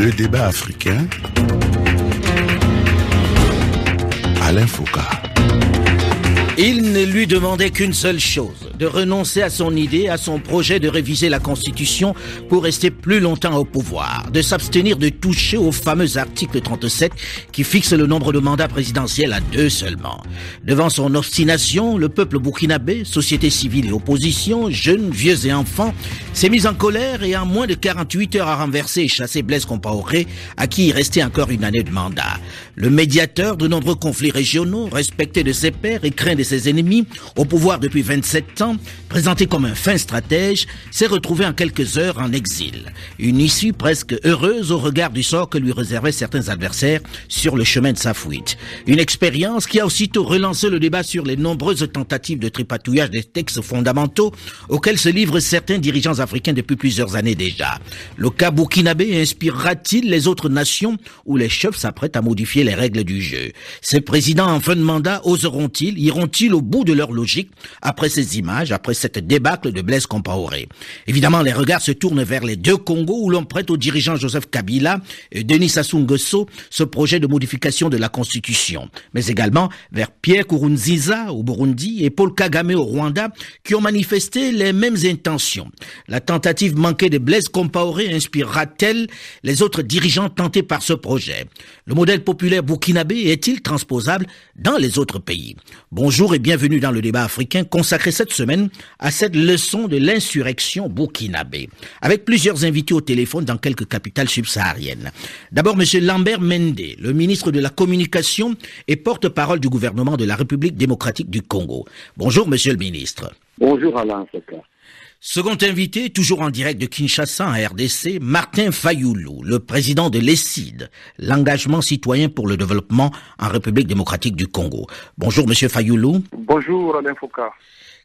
Le débat africain, Alain Foucault. Il ne lui demandait qu'une seule chose, de renoncer à son idée, à son projet de réviser la Constitution pour rester plus longtemps au pouvoir, de s'abstenir de toucher au fameux article 37 qui fixe le nombre de mandats présidentiels à 2 seulement. Devant son obstination, le peuple burkinabé, société civile et opposition, jeunes, vieux et enfants, s'est mis en colère et en moins de 48 heures a renversé et chassé Blaise Compaoré, à qui il restait encore une année de mandat. Le médiateur de nombreux conflits régionaux, respecté de ses pairs et craint de ses ennemis, au pouvoir depuis 27 ans, présenté comme un fin stratège, s'est retrouvé en quelques heures en exil. Une issue presque heureuse au regard du sort que lui réservaient certains adversaires sur le chemin de sa fuite. Une expérience qui a aussitôt relancé le débat sur les nombreuses tentatives de tripatouillage des textes fondamentaux auxquels se livrent certains dirigeants africains depuis plusieurs années déjà. Le cas burkinabé inspirera-t-il les autres nations où les chefs s'apprêtent à modifier les règles du jeu? Ces présidents en fin de mandat oseront-ils, iront-ils au bout de leur logique après ces images, après cette débâcle de Blaise Compaoré? Évidemment, les regards se tournent vers les deux Congos où l'on prête au dirigeant Joseph Kabila et Denis Sassou Nguesso ce projet de modification de la Constitution, mais également vers Pierre Nkurunziza au Burundi et Paul Kagame au Rwanda qui ont manifesté les mêmes intentions. La tentative manquée de Blaise Compaoré inspirera-t-elle les autres dirigeants tentés par ce projet? Le modèle populaire burkinabé est-il transposable dans les autres pays? Bonjour et bienvenue dans le débat africain consacré cette semaine à cette leçon de l'insurrection burkinabé, avec plusieurs invités au téléphone dans quelques capitales subsahariennes. D'abord, M. Lambert Mende, le ministre de la Communication et porte-parole du gouvernement de la République démocratique du Congo. Bonjour, Monsieur le ministre. Bonjour, Alain Foucault. Second invité, toujours en direct de Kinshasa en RDC, Martin Fayoulou, le président de l'ESCID, l'engagement citoyen pour le développement en République démocratique du Congo. Bonjour Monsieur Fayoulou. Bonjour Alain Foucault.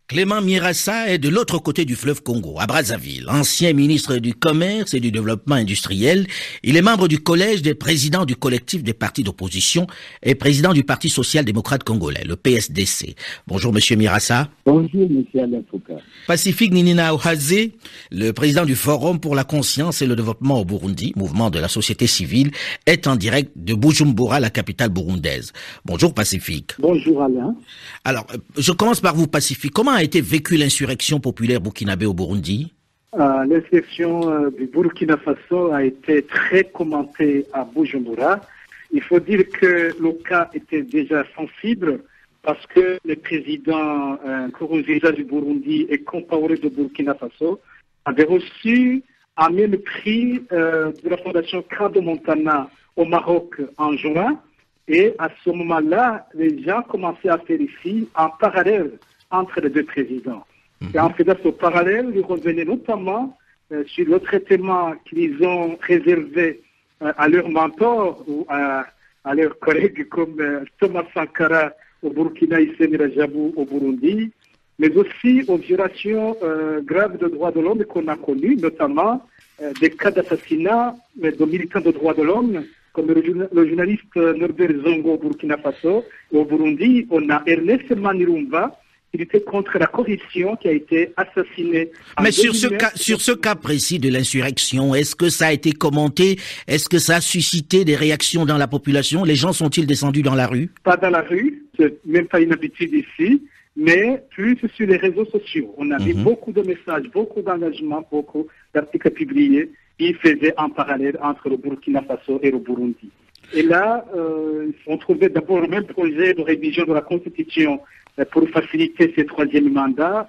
Clément Mirassa est de l'autre côté du fleuve Congo, à Brazzaville, ancien ministre du Commerce et du Développement industriel. Il est membre du collège des présidents du collectif des partis d'opposition et président du Parti social-démocrate congolais, le PSDC. Bonjour Monsieur Mirassa. Bonjour Monsieur Alain Foucault. Pacifique Ninina Ohazé, le président du Forum pour la conscience et le développement au Burundi, mouvement de la société civile, est en direct de Bujumbura, la capitale burundaise. Bonjour Pacifique. Bonjour Alain. Alors, je commence par vous Pacifique. Comment a été vécue l'insurrection populaire burkinabé au Burundi? L'insurrection du Burkina Faso a été très commentée à Bujumbura. Il faut dire que le cas était déjà sensible parce que le président Nkurunziza du Burundi et Compaoré de Burkina Faso avaient reçu un même prix de la fondation Crado Montana au Maroc en juin. Et à ce moment-là, les gens commençaient à faire ici un parallèle entre les deux présidents. Et en faisant ce parallèle, ils revenaient notamment sur le traitement qu'ils ont réservé à leurs mentors ou à leurs collègues comme Thomas Sankara au Burkina et Hissène Radjabou au Burundi, mais aussi aux violations graves de droits de l'homme qu'on a connues, notamment des cas d'assassinat de militants de droits de l'homme, comme le journaliste Norbert Zongo au Burkina Faso. Au Burundi, on a Ernest Manirumba, qui était contre la corruption, qui a été assassiné. Mais sur ce cas précis de l'insurrection, est-ce que ça a été commenté? Est-ce que ça a suscité des réactions dans la population? Les gens sont-ils descendus dans la rue? Pas dans la rue, c'est même pas une habitude ici, mais plus sur les réseaux sociaux. On a vu beaucoup de messages, beaucoup d'engagements, beaucoup d'articles publiés qui faisaient un parallèle entre le Burkina Faso et le Burundi. Et là, on trouvait d'abord le même projet de révision de la Constitution pour faciliter ce troisième mandat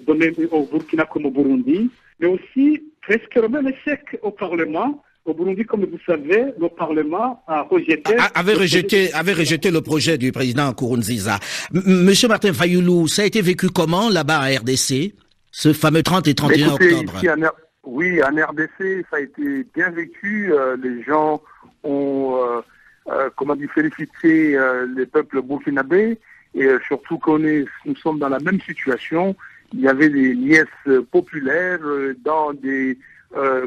donné au Burkina comme au Burundi, mais aussi presque le même échec au Parlement. Au Burundi, comme vous savez, le Parlement a rejeté... avait rejeté le projet du président Nkurunziza. Monsieur Martin Fayoulou, ça a été vécu comment là-bas à RDC, ce fameux 30 et 31 octobre? Ici, oui, en RDC, ça a été bien vécu. Les gens ont félicité les peuples burkinabés. Et surtout nous sommes dans la même situation. Il y avait des liesses populaires dans des,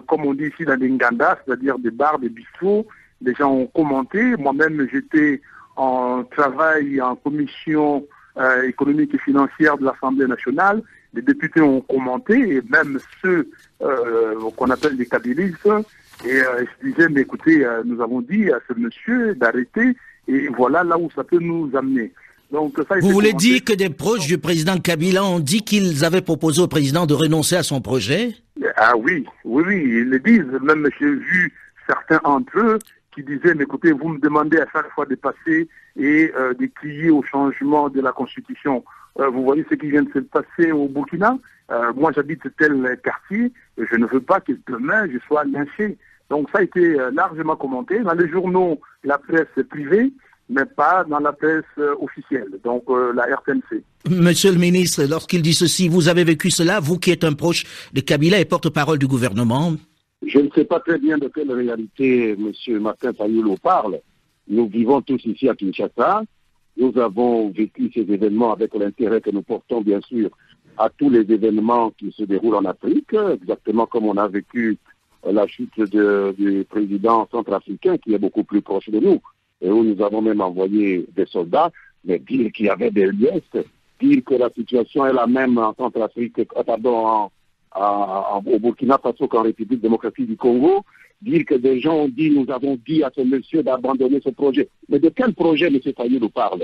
comme on dit ici, dans des ngandas, c'est-à-dire des bars, des bistrots. Les gens ont commenté. Moi-même, j'étais en travail en commission économique et financière de l'Assemblée nationale. Les députés ont commenté, et même ceux qu'on appelle des kabylistes, et je disais, mais écoutez, nous avons dit à ce monsieur d'arrêter, et voilà là où ça peut nous amener. Donc, ça Vous voulez dire que des proches du président Kabila ont dit qu'ils avaient proposé au président de renoncer à son projet? Ah oui, ils le disent. Même j'ai vu certains entre eux qui disaient, mais écoutez, vous me demandez à chaque fois de passer et de crier au changement de la Constitution. Vous voyez ce qui vient de se passer au Burkina. Moi, j'habite tel quartier, et je ne veux pas que demain je sois lynché. Donc ça a été largement commenté dans les journaux, la presse privée, mais pas dans la presse officielle, donc la RTNC. Monsieur le ministre, lorsqu'il dit ceci, vous avez vécu cela, vous qui êtes un proche de Kabila et porte-parole du gouvernement? Je ne sais pas très bien de quelle réalité M. Martin Fayulu parle. Nous vivons tous ici à Kinshasa. Nous avons vécu ces événements avec l'intérêt que nous portons, bien sûr, à tous les événements qui se déroulent en Afrique, exactement comme on a vécu la chute du président centrafricain, qui est beaucoup plus proche de nous, et où nous avons même envoyé des soldats, mais dire qu'il y avait des liesses, dire que la situation est la même en Centrafrique, au Burkina Faso qu'en République démocratique du Congo, dire que des gens ont dit, nous avons dit à ce monsieur d'abandonner ce projet. Mais de quel projet M. Fayulu parle?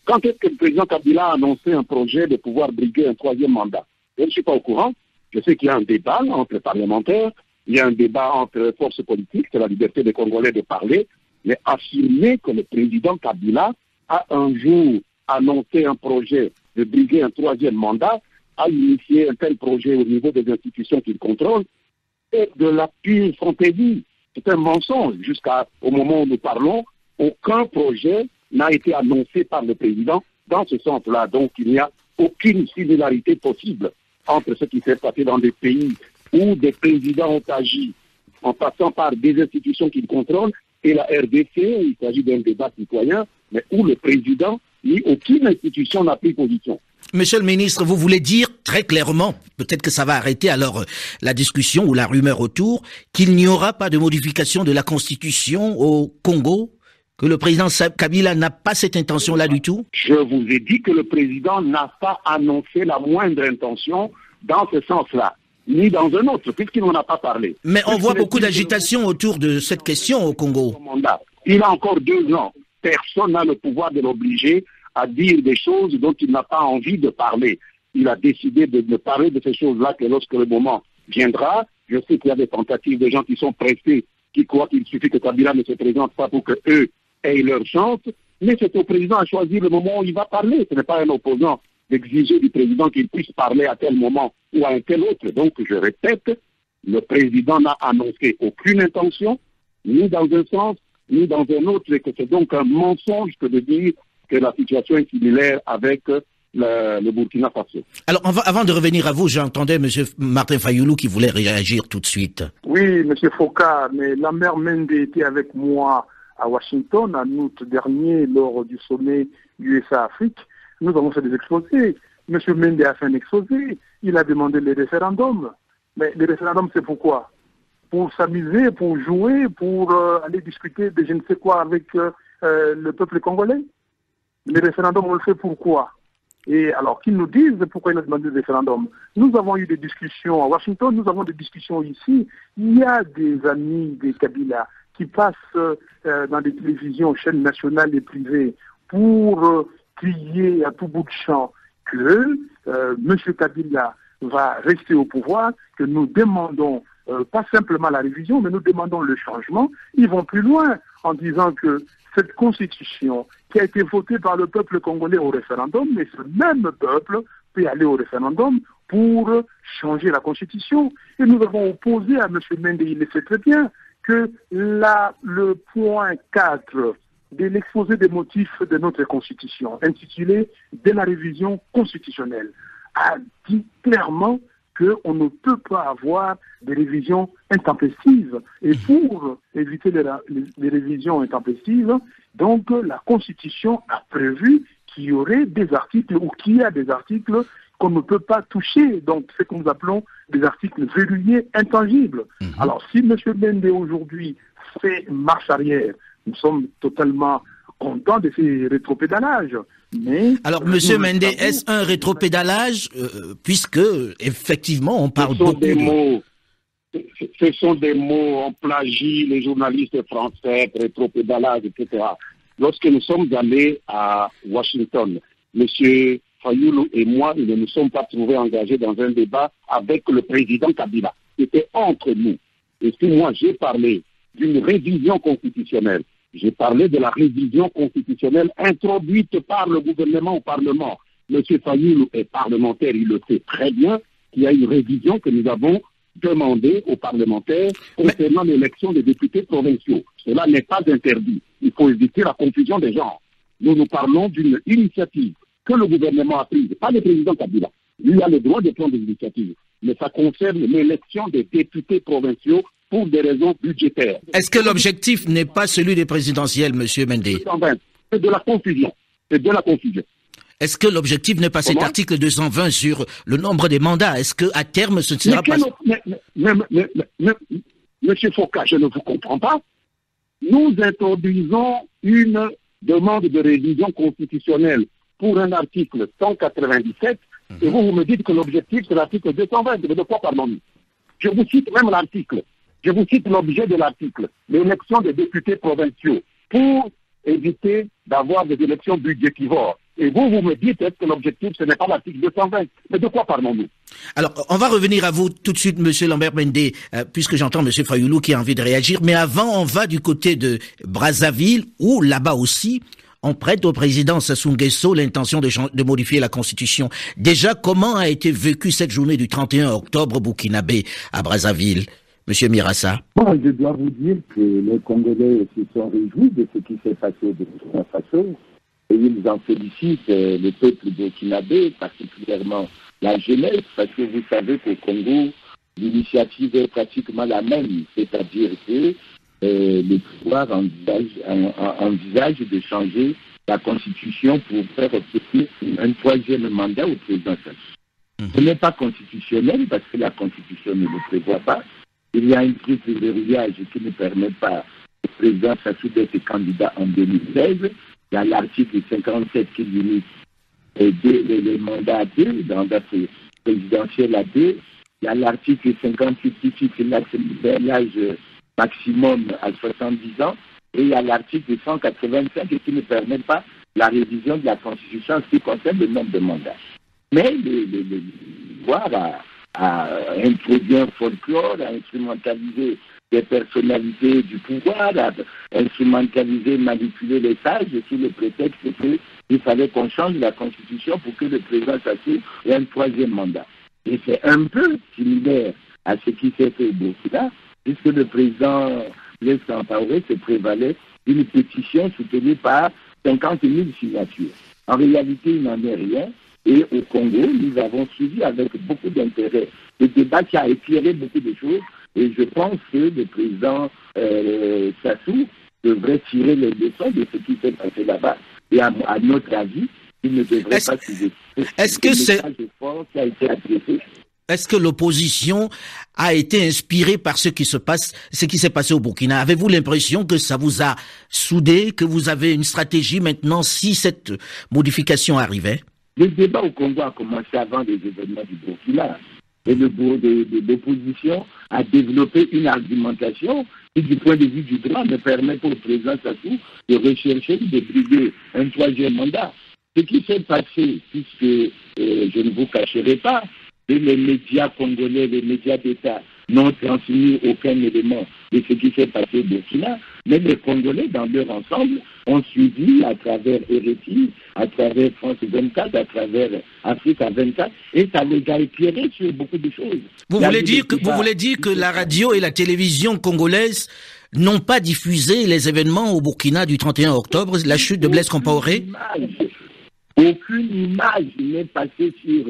Quand est-ce que le président Kabila a annoncé un projet de pouvoir briguer un troisième mandat? Je ne suis pas au courant. Je sais qu'il y a un débat entre les parlementaires, il y a un débat entre les forces politiques, c'est la liberté des Congolais de parler, mais affirmer que le président Kabila a un jour annoncé un projet de briguer un troisième mandat, a initié un tel projet au niveau des institutions qu'il contrôle, c'est de la pure fantaisie. C'est un mensonge. Jusqu'au moment où nous parlons, aucun projet n'a été annoncé par le président dans ce sens-là. Donc il n'y a aucune similarité possible entre ce qui s'est passé dans des pays où des présidents ont agi en passant par des institutions qu'ils contrôlent et la RDC, il s'agit d'un débat citoyen, mais où le président ni aucune institution n'a pris position. Monsieur le ministre, vous voulez dire très clairement, peut-être que ça va arrêter alors la discussion ou la rumeur autour, qu'il n'y aura pas de modification de la Constitution au Congo, que le président Kabila n'a pas cette intention-là du tout? Je vous ai dit que le président n'a pas annoncé la moindre intention dans ce sens-là, ni dans un autre, puisqu'il n'en a pas parlé. Mais on voit beaucoup d'agitation autour de cette question au Congo. Il a encore 2 ans. Personne n'a le pouvoir de l'obliger à dire des choses dont il n'a pas envie de parler. Il a décidé de ne parler de ces choses-là que lorsque le moment viendra. Je sais qu'il y a des tentatives de gens qui sont pressés, qui croient qu'il suffit que Kabila ne se présente pas pour qu'eux aient leur chance. Mais c'est au président à choisir le moment où il va parler. Ce n'est pas un opposant d'exiger du président qu'il puisse parler à tel moment ou à un tel autre. Donc, je répète, le président n'a annoncé aucune intention, ni dans un sens, ni dans un autre, et que c'est donc un mensonge que de dire que la situation est similaire avec le Burkina Faso. Alors, avant de revenir à vous, j'entendais M. Martin Fayulu qui voulait réagir tout de suite. Oui, M. Foka, mais la mère Mende était avec moi à Washington en août dernier lors du sommet USA-Afrique. Nous avons fait des exposés. M. Mende a fait un exposé. Il a demandé le référendum. Mais le référendum, c'est pourquoi? Pour s'amuser, pour jouer, pour aller discuter de je ne sais quoi avec le peuple congolais. Le référendum, on le fait pourquoi? Et alors, qu'ils nous disent pourquoi il a demandé le référendum. Nous avons eu des discussions à Washington, nous avons des discussions ici. Il y a des amis des Kabila qui passent dans des télévisions, chaînes nationales et privées pour crier à tout bout de champ que M. Kabila va rester au pouvoir, que nous demandons pas simplement la révision, mais nous demandons le changement. Ils vont plus loin en disant que cette constitution qui a été votée par le peuple congolais au référendum, mais ce même peuple peut aller au référendum pour changer la constitution. Et nous avons opposé à M. Mende, il le sait très bien, que le point 4 de l'exposé des motifs de notre constitution, intitulé « De la révision constitutionnelle », a dit clairement qu'on ne peut pas avoir des révisions intempestives. Et pour éviter les révisions intempestives, donc la Constitution a prévu qu'il y aurait des articles ou qu'il y a des articles qu'on ne peut pas toucher. Donc ce que nous appelons des articles verrouillés intangibles. Alors si M. Mende aujourd'hui fait marche arrière, nous sommes totalement contents de ces rétropédalages. Mais alors, M. Mende, est-ce un rétropédalage puisque, effectivement, on parle beaucoup des mots. ce sont des mots, on plagie les journalistes français, rétropédalage, etc. Lorsque nous sommes allés à Washington, M. Fayulu et moi, nous ne nous sommes pas trouvés engagés dans un débat avec le président Kabila. C'était entre nous. Et si moi j'ai parlé d'une révision constitutionnelle, j'ai parlé de la révision constitutionnelle introduite par le gouvernement au Parlement. M. Fayulu est parlementaire, il le sait très bien, qu'il y a une révision que nous avons demandée aux parlementaires concernant l'élection des députés provinciaux. Cela n'est pas interdit. Il faut éviter la confusion des genres. Nous parlons d'une initiative que le gouvernement a prise, pas le président Kabila. Lui a le droit de prendre des initiatives, mais ça concerne l'élection des députés provinciaux pour des raisons budgétaires. Est-ce que l'objectif n'est pas celui des présidentielles, M. Mende? C'est de la confusion. C'est de la confusion. Est-ce que l'objectif n'est pas cet article 220 sur le nombre des mandats? Est-ce qu'à terme, ce ne sera pas... Monsieur Foucault, je ne vous comprends pas. Nous introduisons une demande de révision constitutionnelle pour un article 197, et vous me dites que l'objectif, c'est l'article 220. De quoi parlons-nous? Je vous cite même l'article. Je vous cite l'objet de l'article. L'élection des députés provinciaux pour éviter d'avoir des élections budgétivores. Et vous me dites, est-ce que l'objectif, ce n'est pas l'article 220? Mais de quoi parlons-nous? Alors, on va revenir à vous tout de suite, M. Lambert Mende, puisque j'entends M. Fayulu qui a envie de réagir. Mais avant, on va du côté de Brazzaville, où là-bas aussi, on prête au président Sassou Nguesso l'intention de modifier la Constitution. Déjà, comment a été vécue cette journée du 31 octobre burkinabé à Brazzaville, M. Mirassa? Bon, je dois vous dire que les Congolais se sont réjouis de ce qui s'est passé de Burkina Faso. Et ils en félicitent le peuple burkinabé, particulièrement la jeunesse, parce que vous savez qu'au Congo, l'initiative est pratiquement la même, c'est-à-dire que le pouvoir envisage de changer la Constitution pour faire obtenir un troisième mandat au président Sassou. Ce n'est pas constitutionnel parce que la Constitution ne le prévoit pas. Il y a un triple verrouillage qui ne permet pas au président Sassou d'être candidat en 2016. Il y a l'article 57 qui limite les mandats à 2, dans la présidentielle à 2. Il y a l'article 58 qui fixe l'âge maximum à 70 ans. Et il y a l'article 185 qui ne permet pas la révision de la Constitution en ce qui concerne le nombre de mandats. Mais le pouvoir a introduit un folklore, a instrumentalisé des personnalités du pouvoir, a instrumentalisé, manipulé les sages sous le prétexte qu'il fallait qu'on change la Constitution pour que le président Sassou ait un troisième mandat. Et c'est un peu similaire à ce qui s'est fait au Burkina, puisque le président Blaise Compaoré se prévalait d'une pétition soutenue par 50 000 signatures. En réalité, il n'en est rien. Et au Congo, nous avons suivi avec beaucoup d'intérêt le débat qui a éclairé beaucoup de choses. Et je pense que le président Sassou devrait tirer les leçons de ce qui s'est passé là-bas. Et à notre avis, il ne devrait pas suivre. Est-ce que c'est... qui a été adressé. Est-ce que l'opposition a été inspirée par ce qui s'est passé au Burkina? Avez-vous l'impression que ça vous a soudé, que vous avez une stratégie maintenant si cette modification arrivait? Le débat au Congo a commencé avant les événements du Burkina. Et l'opposition a développé une argumentation qui, du point de vue du droit, ne permet pas au président Sassou de rechercher, de briguer un troisième mandat. Ce qui s'est passé, puisque je ne vous cacherai pas, que les médias congolais, les médias d'État n'ont transmis aucun élément de ce qui s'est passé au Burkina, mais les Congolais, dans leur ensemble, ont suivi à travers RFI, à travers France 24, à travers Africa 24, et ça les a éclairés sur beaucoup de choses. Vous voulez dire que la radio et la télévision congolaise n'ont pas diffusé les événements au Burkina du 31 octobre, la chute de Blaise Compaoré? Aucune image n'est passée sur...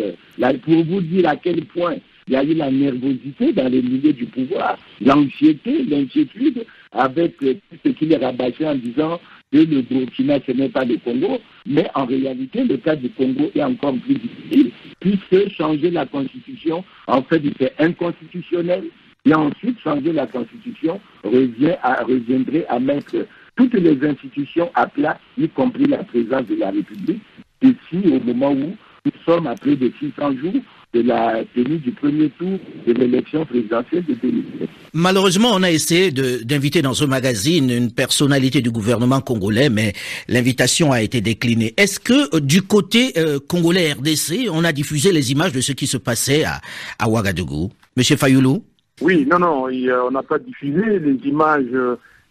pour vous dire à quel point il y a eu la nervosité dans les milieux du pouvoir, l'anxiété, l'inquiétude, avec tout ce qui les rabâchait en disant que le Burkina, ce n'est pas le Congo, mais en réalité, le cas du Congo est encore plus difficile, puisque changer la Constitution, en fait, c'est inconstitutionnel, et ensuite, changer la Constitution reviendrait à mettre toutes les institutions à plat, y compris la présidence de la République, ici, au moment où nous sommes à près de 600 jours de la tenue du premier tour de l'élection présidentielle de 2017. Malheureusement, on a essayé d'inviter dans ce magazine une personnalité du gouvernement congolais, mais l'invitation a été déclinée. Est-ce que du côté congolais RDC, on a diffusé les images de ce qui se passait à Ouagadougou? Monsieur Fayoulou? Oui, non, on n'a pas diffusé les images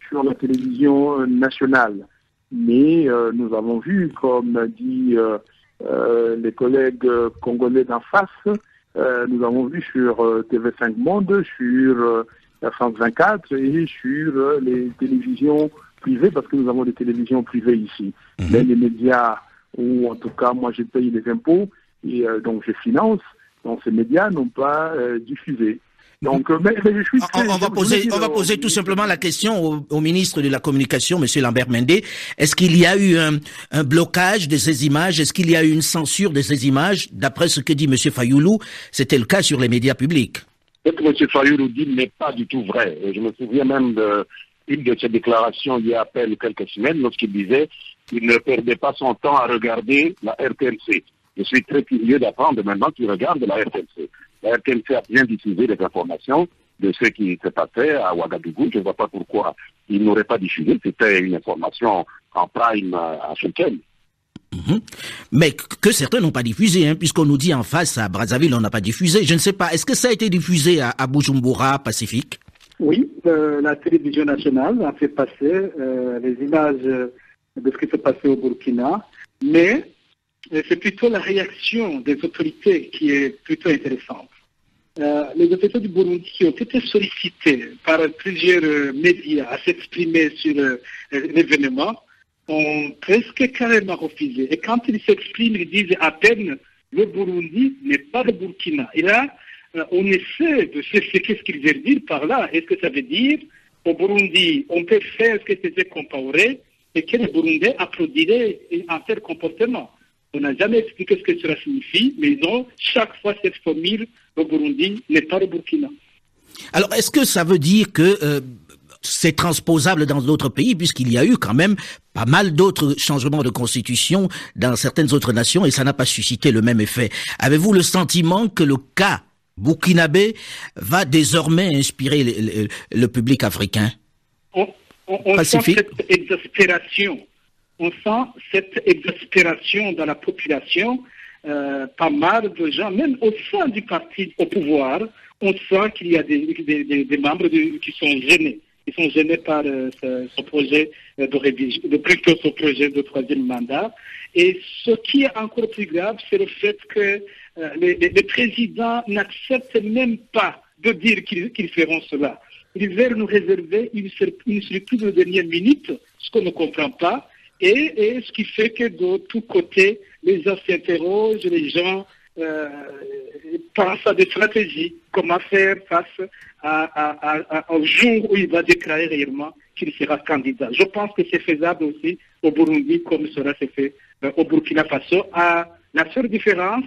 sur la télévision nationale. Mais nous avons vu, comme dit les collègues congolais d'en face, nous avons vu sur TV5 Monde, sur France 24 et sur les télévisions privées, parce que nous avons des télévisions privées ici. Mais les médias, ou en tout cas moi je paye les impôts et donc je finance, donc ces médias n'ont pas diffusé. Donc, mais je suis on va poser tout simplement la question au ministre de la Communication, Monsieur Lambert Mende. Est-ce qu'il y a eu un blocage de ces images? Est-ce qu'il y a eu une censure de ces images? D'après ce que dit Monsieur Fayoulou, c'était le cas sur les médias publics. Ce que M. Fayoulou dit n'est pas du tout vrai. Je me souviens même d'une de ses déclarations il y a à peine quelques semaines, lorsqu'il disait qu'il ne perdait pas son temps à regarder la RTNC. Je suis très curieux d'apprendre maintenant qu'il regarde la RTNC. La RTNC a bien diffusé les informations de ce qui se passait à Ouagadougou. Je ne vois pas pourquoi il n'aurait pas diffusé. C'était une information en prime africaine. Mais que certains n'ont pas diffusé, puisqu'on nous dit en face à Brazzaville, on n'a pas diffusé. Je ne sais pas, est-ce que ça a été diffusé à Bujumbura, Pacifique? Oui, la télévision nationale a fait passer les images de ce qui s'est passé au Burkina, mais c'est plutôt la réaction des autorités qui est plutôt intéressante. Les autorités du Burundi qui ont été sollicitées par plusieurs médias à s'exprimer sur l'événement ont presque carrément refusé. Et quand ils s'expriment, ils disent à peine le Burundi n'est pas le Burkina. Et là, on essaie de chercher ce qu'ils veulent dire par là. Est-ce que ça veut dire au Burundi, on peut faire ce que c'était Compaoré et que les Burundais applaudiraient un tel comportement? On n'a jamais expliqué ce que cela signifie, mais ils ont chaque fois cette formule, le Burundi n'est pas le Burkina. Alors, est-ce que ça veut dire que c'est transposable dans d'autres pays, puisqu'il y a eu quand même pas mal d'autres changements de constitution dans certaines autres nations et ça n'a pas suscité le même effet? Avez-vous le sentiment que le cas burkinabé va désormais inspirer le public africain? On sent cette exaspération. On sent cette exaspération dans la population, pas mal de gens, même au sein du parti au pouvoir, on sent qu'il y a des membres qui sont gênés. Ils sont gênés par ce projet plutôt ce projet de troisième mandat. Et ce qui est encore plus grave, c'est le fait que les présidents n'acceptent même pas de dire qu'ils feront cela. Ils veulent nous réserver une surprise de dernière minute, ce qu'on ne comprend pas. Et ce qui fait que de tous côtés, les gens s'interrogent, les gens pensent à des stratégies, comment faire face au jour où il va déclarer réellement qu'il sera candidat. Je pense que c'est faisable aussi au Burundi comme cela s'est fait au Burkina Faso. La seule différence,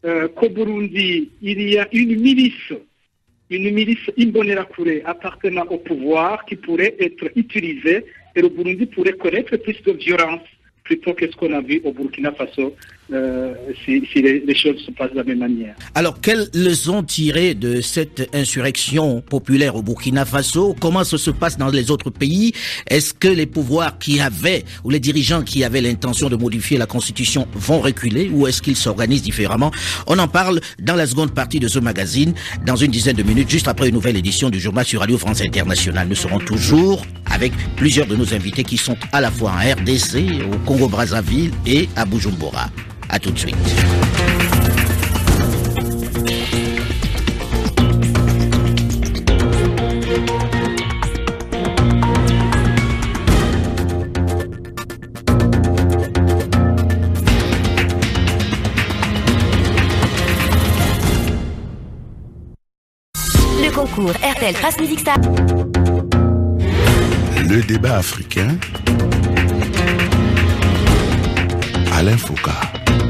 qu'au Burundi, il y a une milice Imbonerakure appartenant au pouvoir qui pourrait être utilisée et le Burundi pourrait connaître plus de violence plutôt que ce qu'on a vu au Burkina Faso si les choses se passent de la même manière. Alors, quelles leçons tirer de cette insurrection populaire au Burkina Faso? Comment ça se passe dans les autres pays? Est-ce que les pouvoirs qui avaient, ou les dirigeants qui avaient l'intention de modifier la Constitution vont reculer ou est-ce qu'ils s'organisent différemment? On en parle dans la seconde partie de ce magazine, dans une dizaine de minutes, juste après une nouvelle édition du journal sur Radio France Internationale. Nous serons toujours avec plusieurs de nos invités qui sont à la fois en RDC, au Congo-Brazzaville et à Bujumbura. À tout de suite. Le concours RTL Trace Music Star. Le débat africain. Alain Foucault.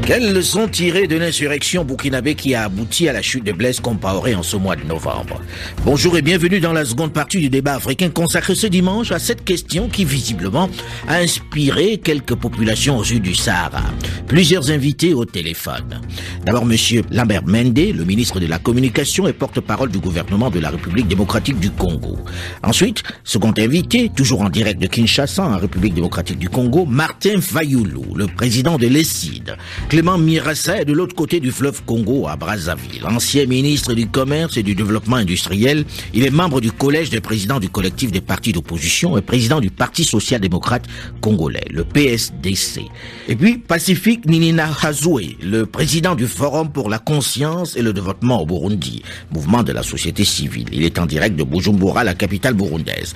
Quelles leçons tirées de l'insurrection burkinabé qui a abouti à la chute de Blaise Compaoré en ce mois de novembre? Bonjour et bienvenue dans la seconde partie du débat africain consacré ce dimanche à cette question qui visiblement a inspiré quelques populations au sud du Sahara. Plusieurs invités au téléphone. D'abord monsieur Lambert Mende, le ministre de la Communication et porte-parole du gouvernement de la République démocratique du Congo. Ensuite, second invité, toujours en direct de Kinshasa, en République démocratique du Congo, Martin Fayulu, le président de l'ESID. Clément Mirassa est de l'autre côté du fleuve Congo, à Brazzaville. Ancien ministre du Commerce et du Développement industriel, il est membre du collège des présidents du collectif des partis d'opposition et président du Parti social-démocrate congolais, le PSDC. Et puis, Pacifique Ninina Hazoué, le président du Forum pour la conscience et le développement au Burundi, mouvement de la société civile. Il est en direct de Bujumbura, la capitale burundaise.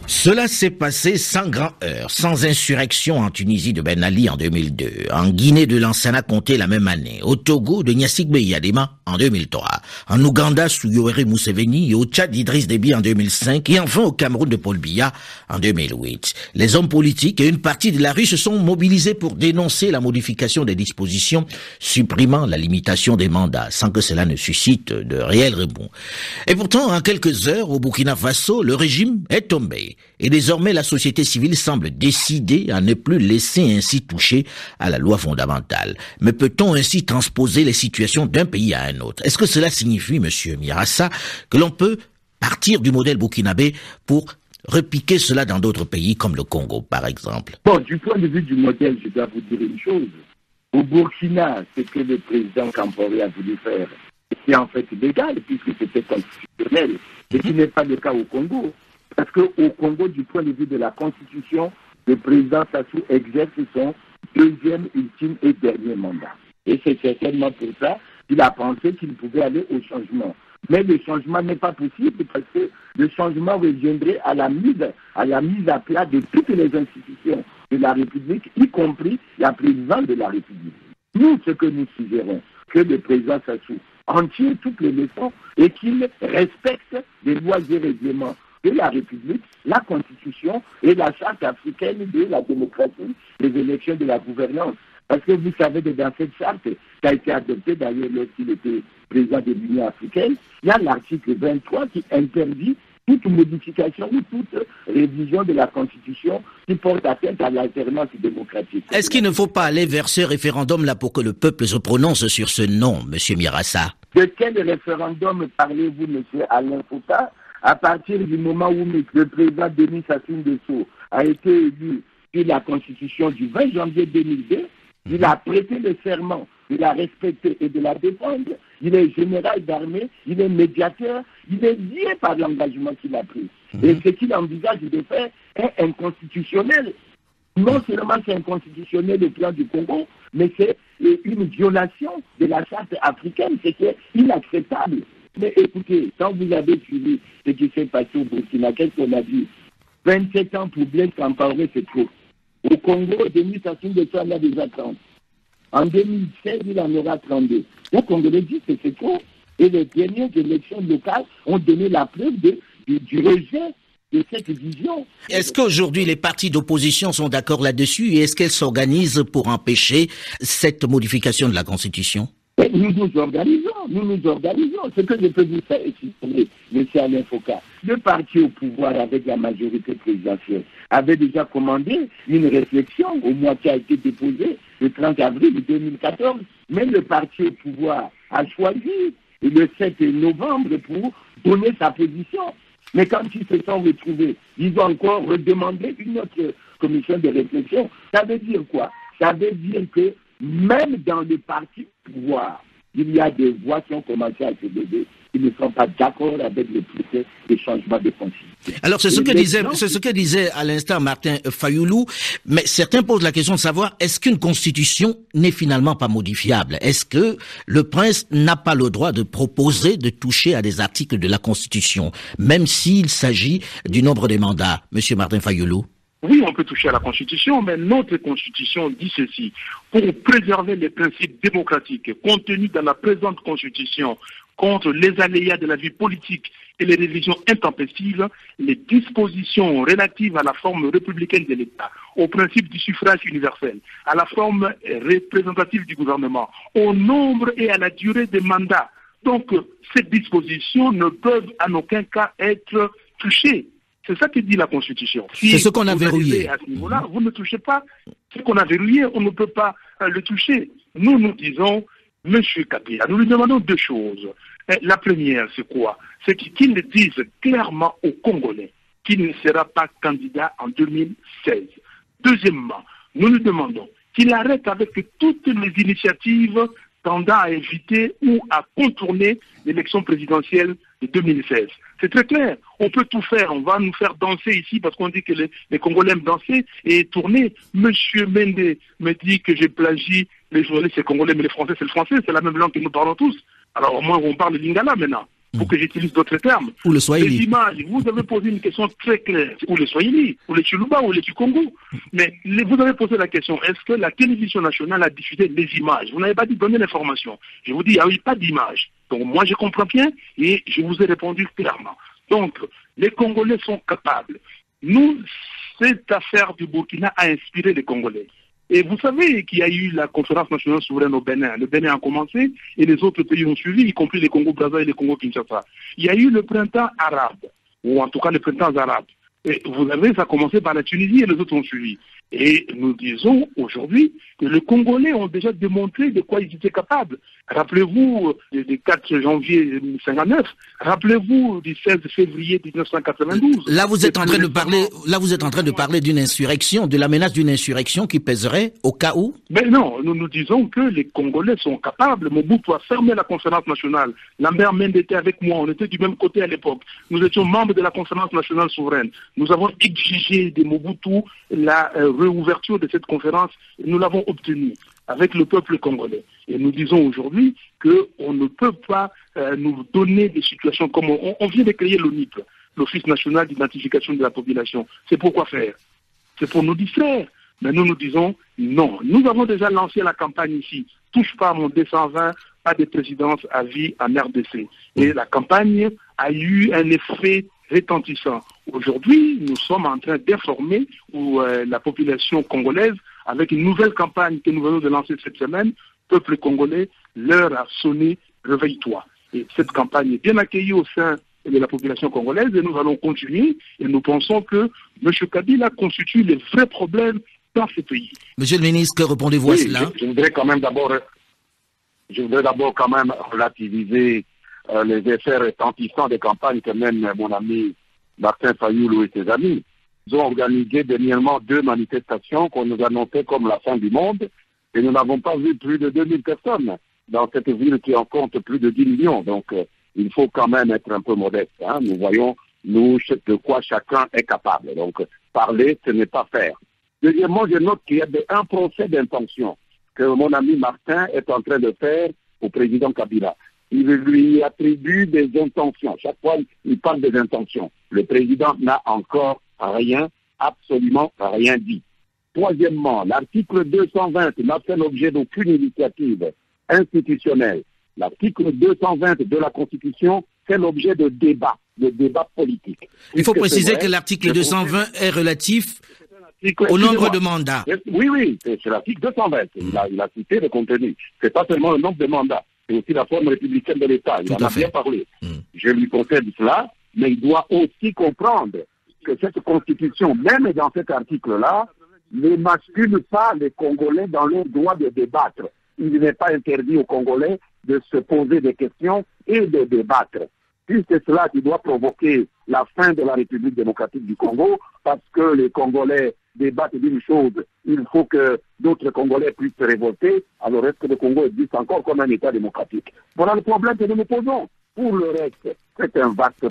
Cela s'est passé sans grand heurt, sans insurrection en Tunisie de Ben Ali en 2002, en Guinée de Lansana Conté la même année, au Togo de Gnassingbé Yadema en 2003, en Ouganda sous Yoweri Museveni et au Tchad d'Idriss Déby en 2005 et enfin au Cameroun de Paul Biya en 2008. Les hommes politiques et une partie de la rue se sont mobilisés pour dénoncer la modification des dispositions supprimant la limitation des mandats sans que cela ne suscite de réels rebonds. Et pourtant, en quelques heures, au Burkina Faso, le régime est tombé. Et désormais, la société civile semble décidée à ne plus laisser ainsi toucher à la loi fondamentale. Mais peut-on ainsi transposer les situations d'un pays à un autre? Est-ce que cela signifie, monsieur Mirassa, que l'on peut partir du modèle burkinabé pour repiquer cela dans d'autres pays comme le Congo, par exemple? Bon, du point de vue du modèle, je dois vous dire une chose. Au Burkina, ce que le président Compaoré a voulu faire, c'est en fait légal, puisque c'était constitutionnel, ce qui n'est pas le cas au Congo. Parce qu'au Congo, du point de vue de la Constitution, le président Sassou exerce son deuxième, ultime et dernier mandat. Et c'est certainement pour ça qu'il a pensé qu'il pouvait aller au changement. Mais le changement n'est pas possible parce que le changement reviendrait à la mise à plat de toutes les institutions de la République, y compris la présidence de la République. Nous, ce que nous suggérons, que le président Sassou en tire toutes les leçons et qu'il respecte les lois et règlements de la République, la Constitution et la Charte africaine de la démocratie, des élections de la gouvernance. Parce que vous savez que dans cette charte, qui a été adoptée d'ailleurs lorsqu'il était président de l'Union africaine, il y a l'article 23 qui interdit toute modification ou toute révision de la Constitution qui porte atteinte à l'alternance démocratique. Est-ce qu'il ne faut pas aller vers ce référendum-là pour que le peuple se prononce sur ce nom, monsieur Mirassa? De quel référendum parlez-vous, monsieur Alain Foucault? À partir du moment où le président Denis Sassou Nguesso a été élu sur la Constitution du 20 janvier 2002, il a prêté le serment de la respecter et de la défendre. Il est général d'armée, il est médiateur, il est lié par l'engagement qu'il a pris. Et ce qu'il envisage de faire est inconstitutionnel. Non seulement c'est inconstitutionnel au plan du Congo, mais c'est une violation de la charte africaine, ce qui est inacceptable. Mais écoutez, quand vous avez suivi ce qui s'est passé au Burkina, qu'est-ce qu'on a dit? 27 ans pour Blaise Compaoré, c'est trop. Au Congo, Denis Sassou Nguesso en a déjà 30. En 2016, il en aura 32. Les Congolais disent que c'est trop. Et les dernières élections locales ont donné la preuve du rejet de cette vision. Est-ce qu'aujourd'hui les partis d'opposition sont d'accord là-dessus et est-ce qu'elles s'organisent pour empêcher cette modification de la Constitution? Nous nous organisons. Ce que je peux vous faire, M. Alain Foucault, le parti au pouvoir avec la majorité présidentielle avait déjà commandé une réflexion au mois qui a été déposé le 30 avril 2014. Mais le parti au pouvoir a choisi le 7 novembre pour donner sa position. Mais quand ils se sont retrouvés, ils ont encore redemandé une autre commission de réflexion. Ça veut dire quoi? Ça veut dire que même dans le parti pouvoir, il y a des voix qui ont commencé à se lever, qui ne sont pas d'accord avec le procès des changements de constitution. Alors c'est ce que disait à l'instant Martin Fayulu, mais certains posent la question de savoir est-ce qu'une constitution n'est finalement pas modifiable? Est-ce que le prince n'a pas le droit de proposer de toucher à des articles de la constitution, même s'il s'agit du nombre des mandats, monsieur Martin Fayulu? Oui, on peut toucher à la Constitution, mais notre Constitution dit ceci. Pour préserver les principes démocratiques contenus dans la présente Constitution, contre les aléas de la vie politique et les révisions intempestives, les dispositions relatives à la forme républicaine de l'État, au principe du suffrage universel, à la forme représentative du gouvernement, au nombre et à la durée des mandats. Donc, ces dispositions ne peuvent en aucun cas être touchées. C'est ça que dit la Constitution. Si c'est ce qu'on a verrouillé. À ce niveau-là, vous ne touchez pas ce qu'on a verrouillé, on ne peut pas le toucher. Nous disons, M. Kabila, nous lui demandons deux choses. La première, c'est quoi? C'est qu'il le dise clairement aux Congolais qu'il ne sera pas candidat en 2016. Deuxièmement, nous lui demandons qu'il arrête avec toutes les initiatives tendant à éviter ou à contourner l'élection présidentielle de 2016. C'est très clair. On peut tout faire. On va nous faire danser ici parce qu'on dit que les Congolais aiment danser et tourner. Monsieur Mende me dit que je plagie les journalistes congolais, mais les Français, c'est le français. C'est la même langue que nous parlons tous. Alors, au moins, on parle lingala maintenant. Pour que j'utilise d'autres termes. Ou le Swahili. Les images, vous avez posé une question très claire. Ou le Swahili, ou le Chiluba, ou le Kikongo. Mais vous avez posé la question, est-ce que la télévision nationale a diffusé les images? Vous n'avez pas dit donner l'information. Je vous dis, il n'y a eu pas d'image. Donc moi, je comprends bien et je vous ai répondu clairement. Donc, les Congolais sont capables. Nous, cette affaire du Burkina a inspiré les Congolais. Et vous savez qu'il y a eu la conférence nationale souveraine au Bénin. Le Bénin a commencé et les autres pays ont suivi, y compris les Congo-Brazza et les Congo-Kinshasa. Il y a eu le printemps arabe, ou en tout cas les printemps arabes. Et vous savez, ça a commencé par la Tunisie et les autres ont suivi. Et nous disons aujourd'hui que les Congolais ont déjà démontré de quoi ils étaient capables. Rappelez-vous du 4 janvier 1959, rappelez-vous du 16 février 1992. Là, vous êtes en train de parler d'une insurrection, de la menace d'une insurrection qui pèserait au cas où? Mais non, nous disons que les Congolais sont capables. Mobutu a fermé la conférence nationale. Lambert Mende était avec moi, on était du même côté à l'époque. Nous étions membres de la conférence nationale souveraine. Nous avons exigé de Mobutu la réouverture de cette conférence et nous l'avons obtenue avec le peuple congolais. Et nous disons aujourd'hui qu'on ne peut pas nous donner des situations comme on vient de créer l'ONIP, l'Office national d'identification de la population. C'est pour quoi faire? C'est pour nous distraire. Mais nous disons non. Nous avons déjà lancé la campagne ici. Touche pas à mon 220, pas de présidence à vie en RDC. Et la campagne a eu un effet retentissant. Aujourd'hui, nous sommes en train d'informer la population congolaise avec une nouvelle campagne que nous venons de lancer cette semaine. Peuple congolais, l'heure a sonné, réveille-toi. Et cette campagne est bien accueillie au sein de la population congolaise et nous allons continuer et nous pensons que M. Kabila constitue les vrais problèmes dans ce pays. Monsieur le ministre, que répondez-vous à cela? Je voudrais d'abord quand même relativiser les effets retentissants des campagnes que mène mon ami Martin Fayoulou et ses amis. Ils ont organisé dernièrement 2 manifestations qu'on nous annonçait comme la fin du monde et nous n'avons pas vu plus de 2000 personnes dans cette ville qui en compte plus de 10 millions. Donc il faut quand même être un peu modeste. Hein. Nous voyons, de quoi chacun est capable. Donc parler, ce n'est pas faire. Deuxièmement, je note qu'il y a un procès d'intention que mon ami Martin est en train de faire au président Kabila. Il lui attribue des intentions. Chaque fois, il parle des intentions. Le président n'a encore rien, absolument rien dit. Troisièmement, l'article 220 n'a fait l'objet d'aucune initiative institutionnelle. L'article 220 de la Constitution fait l'objet de débats politiques. Il faut préciser que l'article 220 est relatif au nombre de mandats. Oui, c'est l'article 220. Il a cité le contenu. C'est pas seulement le nombre de mandats, c'est aussi la forme républicaine de l'État. Il en a bien parlé. Je lui concède cela, mais il doit aussi comprendre que cette Constitution, même dans cet article-là, ne mascule pas les Congolais dans leur droit de débattre. Il n'est pas interdit aux Congolais de se poser des questions et de débattre. Puis c'est cela qui doit provoquer la fin de la République démocratique du Congo, parce que les Congolais débattent d'une chose, il faut que d'autres Congolais puissent se révolter, alors est-ce que le Congo existe encore comme un État démocratique? Voilà le problème que nous nous posons. Pour le reste, c'est un vaste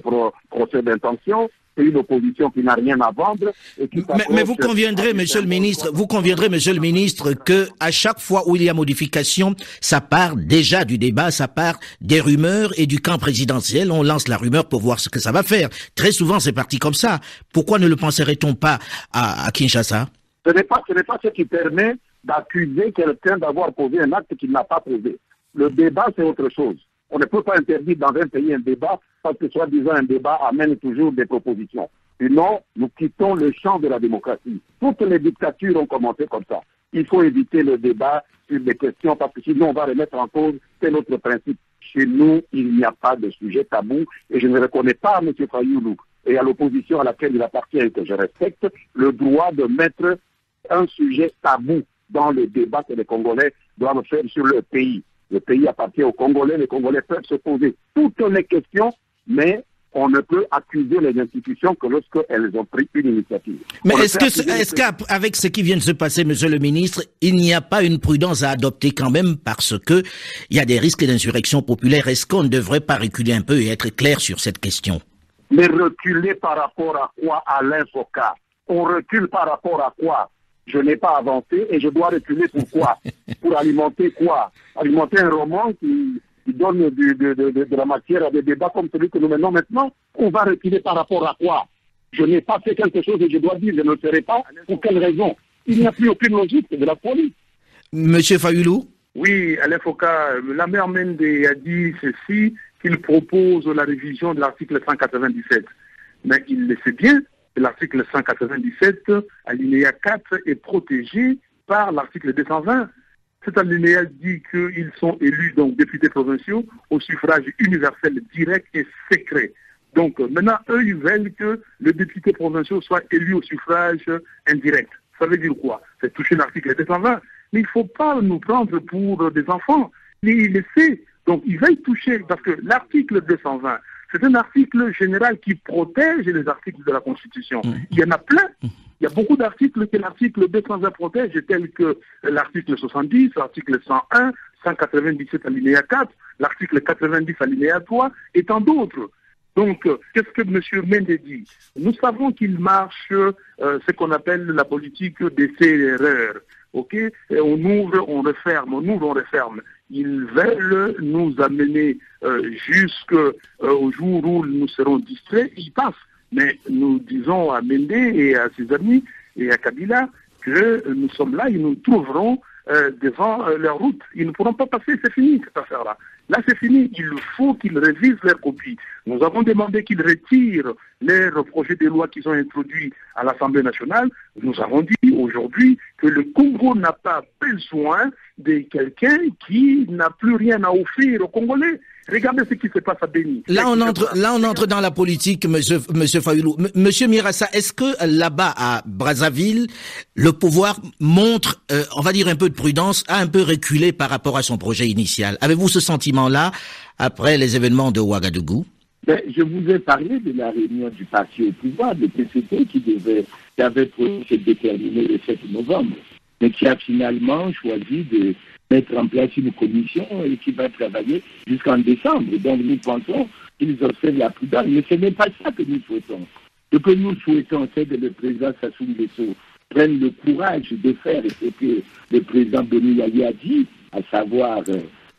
procès d'intention, c'est une opposition qui n'a rien à vendre. Et qui mais vous conviendrez, monsieur le ministre, que à chaque fois où il y a modification, ça part déjà du débat, ça part des rumeurs et du camp présidentiel. On lance la rumeur pour voir ce que ça va faire. Très souvent, c'est parti comme ça. Pourquoi ne le penserait-on pas à Kinshasa? Ce n'est pas ce qui permet d'accuser quelqu'un d'avoir posé un acte qu'il n'a pas posé. Le débat, c'est autre chose. On ne peut pas interdire dans un pays un débat parce que soi-disant un débat amène toujours des propositions. Sinon, nous quittons le champ de la démocratie. Toutes les dictatures ont commencé comme ça. Il faut éviter le débat sur des questions parce que sinon on va remettre en cause tel autre principe. Chez nous, il n'y a pas de sujet tabou et je ne reconnais pas à M. Fayoulou et à l'opposition à laquelle il appartient et que je respecte le droit de mettre un sujet tabou dans le débat que les Congolais doivent faire sur leur pays. Le pays appartient aux Congolais, les Congolais peuvent se poser toutes les questions, mais on ne peut accuser les institutions que lorsqu'elles ont pris une initiative. Mais est-ce qu'avec ce qui vient de se passer, monsieur le ministre, il n'y a pas une prudence à adopter quand même parce que il y a des risques d'insurrection populaire? Est-ce qu'on ne devrait pas reculer un peu et être clair sur cette question? Mais reculer par rapport à quoi, Alain Foka? On recule par rapport à quoi? Je n'ai pas avancé et je dois reculer pourquoi? Pour alimenter quoi? Alimenter un roman qui donne de la matière à des débats comme celui que nous menons maintenant? On va reculer par rapport à quoi? Je n'ai pas fait quelque chose et je dois dire je ne le ferai pas. Pour quelle raison? Il n'y a plus aucune logique de la police. Monsieur Fayoulou? Oui, Alain Foka, la maire Mende a dit ceci, qu'il propose la révision de l'article 197. Mais il le sait bien, l'article 197, alinéa 4, est protégé par l'article 220. Cet alinéa dit qu'ils sont élus, donc députés provinciaux, au suffrage universel direct et secret. Donc maintenant, eux, ils veulent que le député provincial soit élu au suffrage indirect. Ça veut dire quoi? C'est toucher l'article 220. Mais il ne faut pas nous prendre pour des enfants. Il le sait. Donc ils veulent toucher, parce que l'article 220, c'est un article général qui protège les articles de la Constitution. Il y en a plein. Il y a beaucoup d'articles que l'article 220 protège, tels que l'article 70, l'article 101, 197 alinéa 4, l'article 90 alinéa 3, et tant d'autres. Donc, qu'est-ce que M. Mende dit? Nous savons qu'il marche ce qu'on appelle la politique d'essai-erreur. Ok? Et on ouvre, on referme, on ouvre, on referme. Ils veulent nous amener jusqu'au jour où nous serons distraits, ils passent. Mais nous disons à Mende et à ses amis et à Kabila que nous sommes là et nous trouverons devant leur route. Ils ne pourront pas passer, c'est fini cette affaire-là. Là, c'est fini. Il faut qu'ils révisent leur copie. Nous avons demandé qu'ils retirent leurs projets de loi qu'ils ont introduits à l'Assemblée nationale. Nous avons dit aujourd'hui que le Congo n'a pas besoin de quelqu'un qui n'a plus rien à offrir aux Congolais. Regardez ce qui se passe à Béni. Là, on entre dans la politique, monsieur Fayoulou. Monsieur Mirassa, est-ce que là-bas, à Brazzaville, le pouvoir montre, on va dire un peu de prudence, a un peu reculé par rapport à son projet initial? Avez-vous ce sentiment-là après les événements de Ouagadougou? Je vous ai parlé de la réunion du parti au pouvoir, de PCT, qui avait prévu se déterminer le 7 novembre, mais qui a finalement choisi de mettre en place une commission et qui va travailler jusqu'en décembre. Donc nous pensons qu'ils observent la prudence, mais ce n'est pas ça que nous souhaitons. Ce que nous souhaitons, c'est que le président Sassou Nguesso prenne le courage de faire ce que le président Boni Yali a dit, à savoir,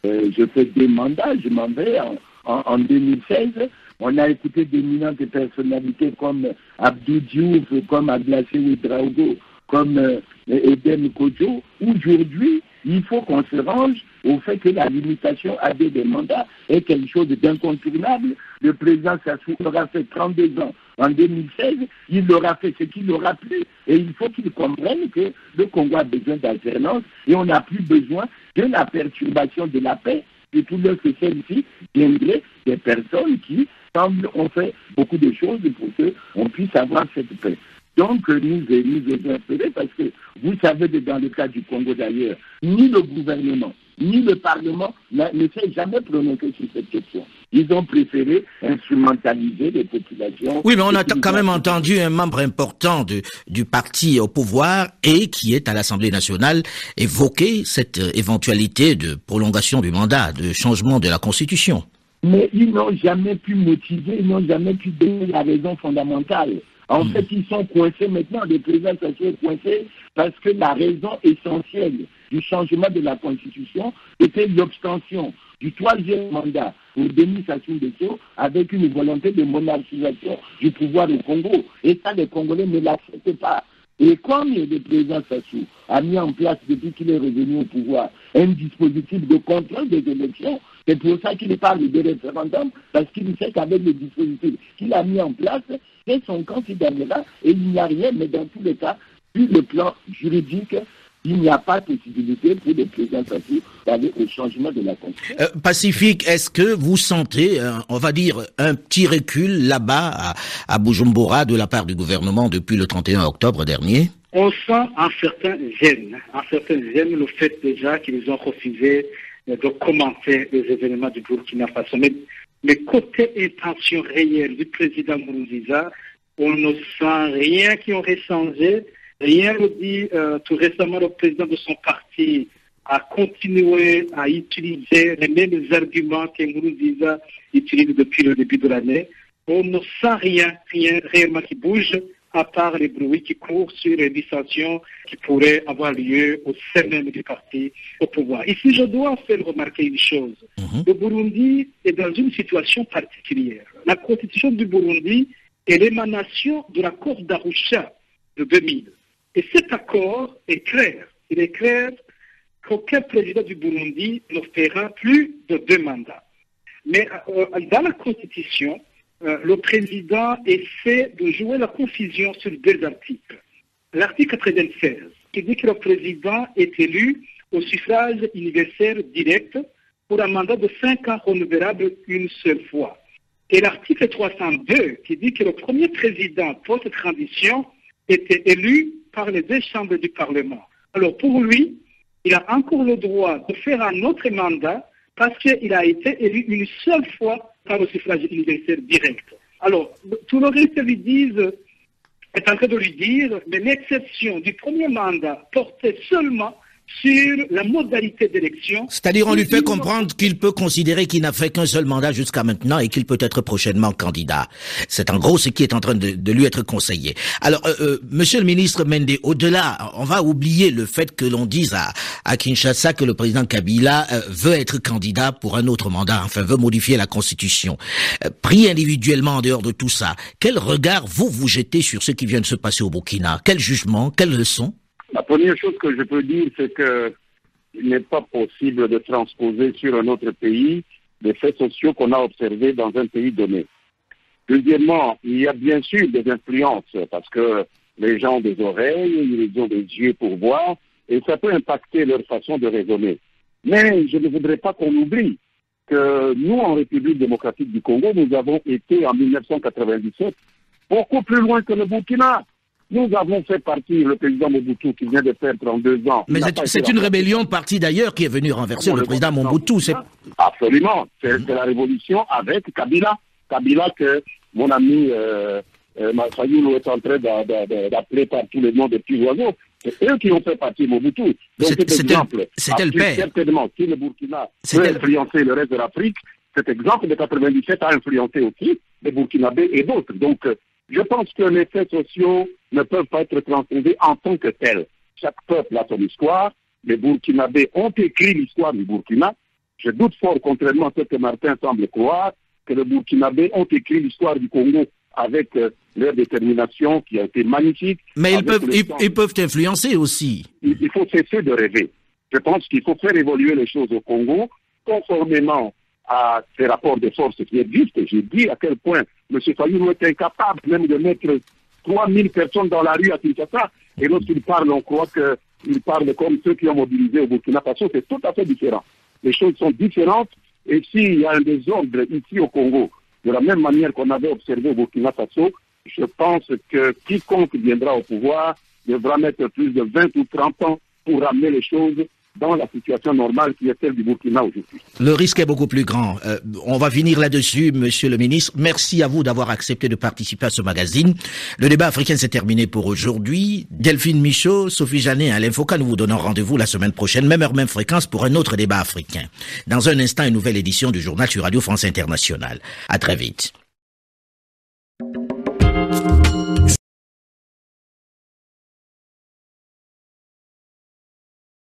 je fais des mandats, je m'en vais en 2016. On a écouté d'éminentes personnalités comme Abdou Diouf, comme Ablassé Ouedraogo, comme Eden Kodjo. Aujourd'hui, il faut qu'on se range au fait que la limitation à des mandats est quelque chose d'incontournable. Le président Sassou aura fait 32 ans en 2016, il aura fait ce qu'il aura plu. Et il faut qu'il comprenne que le Congo a besoin d'alternance et on n'a plus besoin de la perturbation de la paix. Et tout le que celle-ci viendrait des personnes qui semblent ont fait beaucoup de choses pour qu'on puisse avoir cette paix. Donc, nous devons espérer, parce que vous savez que dans le cas du Congo d'ailleurs, ni le gouvernement, ni le Parlement ne s'est jamais prononcé sur cette question. Ils ont préféré instrumentaliser les populations. Oui, mais on a quand même entendu un membre important du parti au pouvoir et qui est à l'Assemblée nationale évoquer cette éventualité de prolongation du mandat, de changement de la Constitution. Mais ils n'ont jamais pu motiver, ils n'ont jamais pu donner la raison fondamentale. En fait, ils sont coincés maintenant, le président Sassou est coincé parce que la raison essentielle du changement de la Constitution était l'obtention du 3e mandat pour Denis Sassou Nguesso avec une volonté de monarchisation du pouvoir au Congo. Et ça, les Congolais ne l'acceptent pas. Et comme le président Sassou a mis en place, depuis qu'il est revenu au pouvoir, un dispositif de contrôle des élections, C'est pour ça qu'il parle de référendum, parce qu'il sait qu'avec les dispositifs qu'il a mis en place, c'est son candidat et il n'y a rien, mais dans tous les cas, sur le plan juridique, il n'y a pas de possibilité pour le président Fassou d'aller au changement de la Constitution. Pacifique, est-ce que vous sentez, on va dire, un petit recul là-bas à Bujumbura de la part du gouvernement depuis le 31 octobre dernier? On sent un certain gêne le fait déjà qu'ils ont refusé de commenter les événements du Burkina Faso. Mais côté intention réelle du président Nkurunziza, on ne sent rien qui aurait changé. Rien ne dit tout récemment le président de son parti a continué à utiliser les mêmes arguments que Nkurunziza utilise depuis le début de l'année. On ne sent rien réellement qui bouge, à part les bruits qui courent sur les dissensions qui pourraient avoir lieu au sein même du parti au pouvoir. Ici, je dois faire remarquer une chose. Le Burundi est dans une situation particulière. La constitution du Burundi est l'émanation de l'accord d'Arusha de 2000. Et cet accord est clair. Il est clair qu'aucun président du Burundi ne fera plus de 2 mandats. Mais dans la constitution, le président essaie de jouer la confusion sur 2 articles. L'article 96, qui dit que le président est élu au suffrage universel direct pour un mandat de 5 ans renouvelable une seule fois. Et l'article 302, qui dit que le premier président post-transition était élu par les 2 chambres du Parlement. Alors pour lui, il a encore le droit de faire un autre mandat parce qu'il a été élu une seule fois par le suffrage universel direct. Alors, tout le reste est en train de lui dire, mais l'exception du premier mandat portait seulement sur la modalité d'élection. C'est-à-dire, on lui fait comprendre qu'il peut considérer qu'il n'a fait qu'un seul mandat jusqu'à maintenant et qu'il peut être prochainement candidat. C'est en gros ce qui est en train de lui être conseillé. Alors, monsieur le ministre Mende, au-delà, on va oublier le fait que l'on dise à Kinshasa que le président Kabila veut être candidat pour un autre mandat, enfin veut modifier la Constitution. Pris individuellement en dehors de tout ça, quel regard vous jetez sur ce qui vient de se passer au Burkina? Quel jugement? Quelle leçon? La première chose que je peux dire, c'est qu'il n'est pas possible de transposer sur un autre pays des faits sociaux qu'on a observés dans un pays donné. Deuxièmement, il y a bien sûr des influences, parce que les gens ont des oreilles, ils ont des yeux pour voir, et ça peut impacter leur façon de raisonner. Mais je ne voudrais pas qu'on oublie que nous, en République démocratique du Congo, nous avons été en 1997 beaucoup plus loin que le Burkina. Nous avons fait partie, le président Mobutu qui vient de faire 32 ans. Mais c'est une rébellion partie d'ailleurs qui est venue renverser le président Mobutu. Absolument. C'est la révolution avec Kabila. Kabila que mon ami Masayoulou est en train d'appeler par tous les noms des petits oiseaux. C'est eux qui ont fait partie de Mobutu. Donc cet exemple, c'était le père. Certainement, si le Burkina peut influencer le reste de l'Afrique, cet exemple de 97 a influencé aussi les Burkinabés et d'autres. Donc, je pense que les faits sociaux ne peuvent pas être transposés en tant que tels. Chaque peuple a son histoire. Les Burkinabés ont écrit l'histoire du Burkina. Je doute fort, contrairement à ce que Martin semble croire, que les Burkinabés ont écrit l'histoire du Congo avec leur détermination qui a été magnifique. Mais ils peuvent influencer aussi. Il faut cesser de rêver. Je pense qu'il faut faire évoluer les choses au Congo conformément à ces rapports de force qui existent. J'ai dit à quel point M. Fayulu est incapable même de mettre 3000 personnes dans la rue à Kinshasa. Et lorsqu'il parle, on croit qu'il parle comme ceux qui ont mobilisé au Burkina Faso. C'est tout à fait différent. Les choses sont différentes. Et s'il y a un désordre ici au Congo, de la même manière qu'on avait observé au Burkina Faso, je pense que quiconque viendra au pouvoir devra mettre plus de 20 ou 30 ans pour ramener les choses dans la situation normale qui est celle du Burkina aujourd'hui. Le risque est beaucoup plus grand. On va finir là-dessus, monsieur le ministre. Merci à vous d'avoir accepté de participer à ce magazine. Le débat africain s'est terminé pour aujourd'hui. Delphine Michaud, Sophie Janet, Alain Foucault, nous vous donnons rendez-vous la semaine prochaine, même heure, même fréquence, pour un autre débat africain. Dans un instant, une nouvelle édition du journal sur Radio France Internationale. À très vite.